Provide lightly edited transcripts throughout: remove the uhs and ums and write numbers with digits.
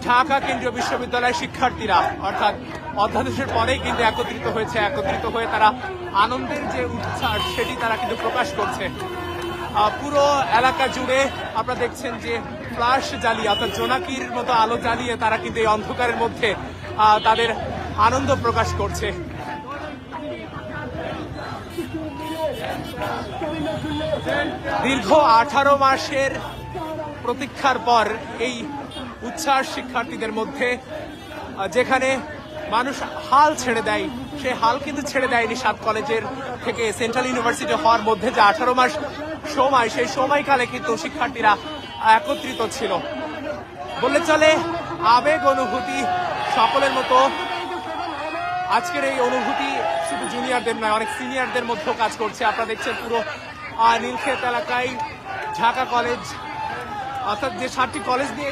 ঢাকা কেন্দ্রীয় বিশ্ববিদ্যালয়ের শিক্ষার্থীরা অর্থাৎ অধ্যাদেশের পরেই কিন্তু একত্রিত হয়ে তারা আনন্দের যে উচ্ছ্বাস সেটি তারা কিন্তু প্রকাশ করছে। পুরো এলাকা জুড়ে আপনারা দেখছেন যে ফ্লাশ জ্বালিয়ে অর্থাৎ জোনাকির মতো আলো জ্বালিয়ে তারা কিন্তু এই অন্ধকারের মধ্যে তাদের আনন্দ প্রকাশ করছে। দীর্ঘ 18 মাসের প্রতীক্ষার পর এই উচ্ছ্বাস শিক্ষার্থীদের মধ্যে, যেখানে মানুষ হাল ছেড়ে দেয়, সেই হাল কিন্তু ছেড়ে দেয়নি 7 কলেজের থেকে সেন্ট্রাল ইউনিভার্সিটি হওয়ার মধ্যে যে 18 মাস সময়, সেই সময়কালে কিন্তু শিক্ষার্থীরা একত্রিত ছিল। বললে চলে আবেগ অনুভূতি সকলের মতো। আজকের এই অনুভূতি শুধু জুনিয়রদের নয়, অনেক সিনিয়রদের মধ্যেও কাজ করছে। আপনারা দেখছেন পুরো নীলক্ষেত এলাকায় ঢাকা কলেজ অর্থাৎ যে 7টি কলেজ নিয়ে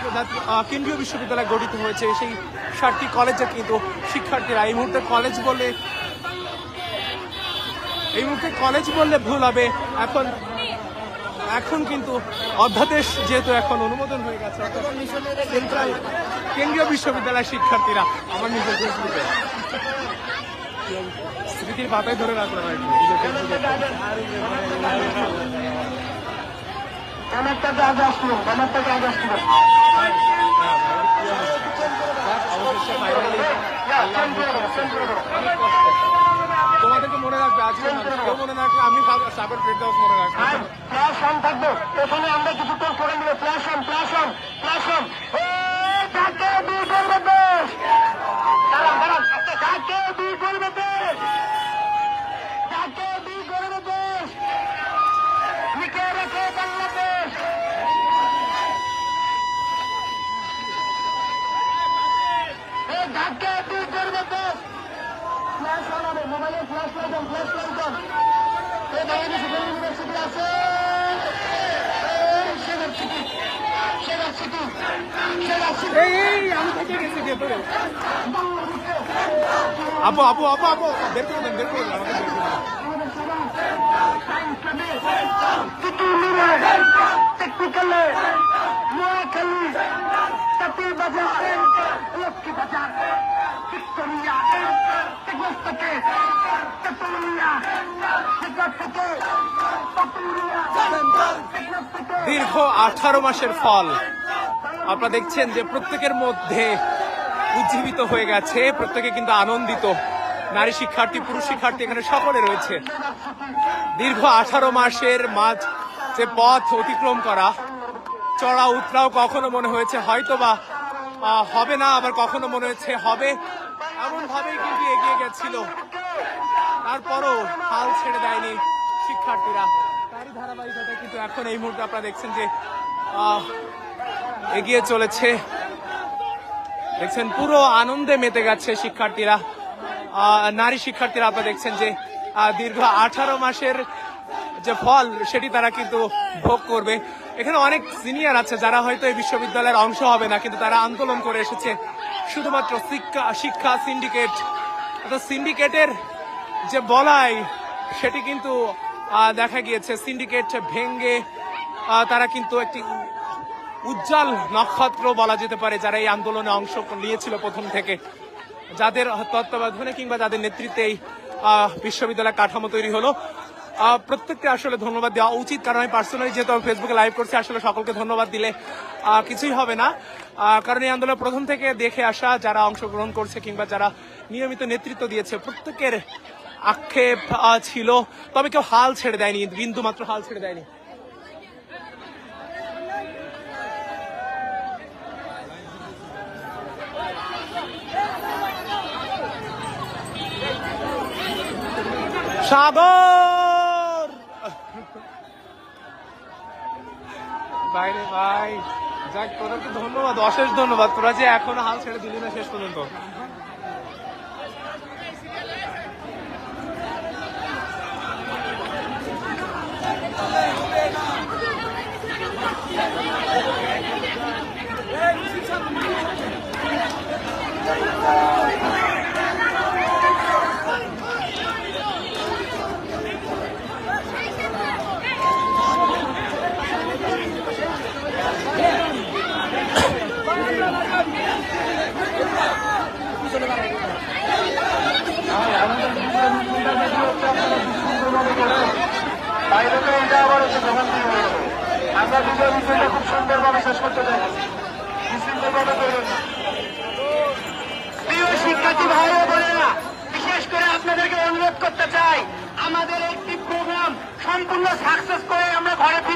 কেন্দ্রীয় বিশ্ববিদ্যালয় গঠিত হয়েছে, সেই 7টি কলেজে কিন্তু শিক্ষার্থীরা এই মুহূর্তে কলেজ বললে ভুল হবে। এখন কিন্তু অধ্যাদেশ যেহেতু এখন অনুমোদন হয়ে গেছে, সেন্ট্রাল কেন্দ্রীয় বিশ্ববিদ্যালয়ের শিক্ষার্থীরা আমার নিজের ফেসবুকে স্মৃতির পাতায় ধরে রাখলাম আর কি। তোমাদেরকে মনে রাখবে, আজকে কেউ মনে রাখবে, আমি সাবের ফ্রেন্ডাউস মনে রাখবো। থাকবো এখানে, আমরা কিছুক্ষণ করে নিলে ফ্ল্যাশ অন। মোবাইলে ফ্ল্যাশ লাইট অন। ইউনিভার্সিটি আছে, আপু বের করে দেন দীর্ঘ 18 মাসের ফল আপনারা দেখছেন যে প্রত্যেকের মধ্যে উজ্জীবিত হয়ে গেছে, প্রত্যেকে কিন্তু আনন্দিত। নারী শিক্ষার্থী, পুরুষ শিক্ষার্থী এখানে সকলে রয়েছে। দীর্ঘ 18 মাসের মাঝ যে পথ অতিক্রম করা, চড়া উতরাও কখনো মনে হয়েছে হয়তোবা হবে না, আবার কখনো মনে হয়েছে হবে, এমন ভাবেই কিন্তু এগিয়ে গেছিল। তারপরও হাল ছেড়ে দেয়নি শিক্ষার্থীরা। তারই ধারাবাহিকতায় কিন্তু এখন এই মুহূর্তে আপনারা দেখছেন যে এগিয়ে চলেছে। দেখছেন পুরো আনন্দে মেতে গেছে শিক্ষার্থীরা, নারী শিক্ষার্থীরা। আপনারা দেখছেন যে দীর্ঘ 18 মাসের যে ফল সেটি তারা কিন্তু ভোগ করবে। এখানে অনেক সিনিয়র আছে যারা হয়তো এই বিশ্ববিদ্যালয়ের অংশ হবে না, কিন্তু তারা আন্দোলন করে এসেছে শুধুমাত্র শিক্ষা সিন্ডিকেট। সিন্ডিকেটের যে বলাই সেটি কিন্তু দেখা গিয়েছে, সিন্ডিকেট ভেঙ্গে তারা কিন্তু একটি উজ্জ্বল নক্ষত্র বলা যেতে পারে যারা এই আন্দোলনে অংশ নিয়েছিল প্রথম থেকে, যাদের তত্ত্বাবধানে কিংবা যাদের নেতৃত্বে এই বিশ্ববিদ্যালয় কাঠামো তৈরি হলো। প্রত্যেককে আসলে ধন্যবাদ দেওয়া উচিত, কারণ আমি পার্সোনালি যেহেতু আমি ফেসবুকে লাইভ করছি, আসলে সকলকে ধন্যবাদ দিলে কিছুই হবে না। কারণ এই আন্দোলন প্রথম থেকে দেখে আসা যারা অংশগ্রহণ করছে কিংবা যারা নিয়মিত নেতৃত্ব দিয়েছে, প্রত্যেকের আক্ষেপ ছিল, তবে কেউ হাল ছেড়ে দেয়নি, বিন্দু মাত্র হাল ছেড়ে দেয়নি। সাগর বাইরে ভাই, যাক তোদেরকে ধন্যবাদ, অশেষ ধন্যবাদ। তোরা যে এখনো হাল ছেড়ে দিলি না শেষ পর্যন্ত। আমরা বিজয় মিছিলটা খুব সুন্দরভাবে শেষ করতে চাই। বিশৃঙ্খলভাবে করবেন না। প্রিয় শিক্ষার্থী ভাই ও বোনেরা, বিশেষ করে আপনাদেরকে অনুরোধ করতে চাই, আমাদের একটি প্রোগ্রাম সম্পূর্ণ সাকসেস করে আমরা ঘরে ফিরতে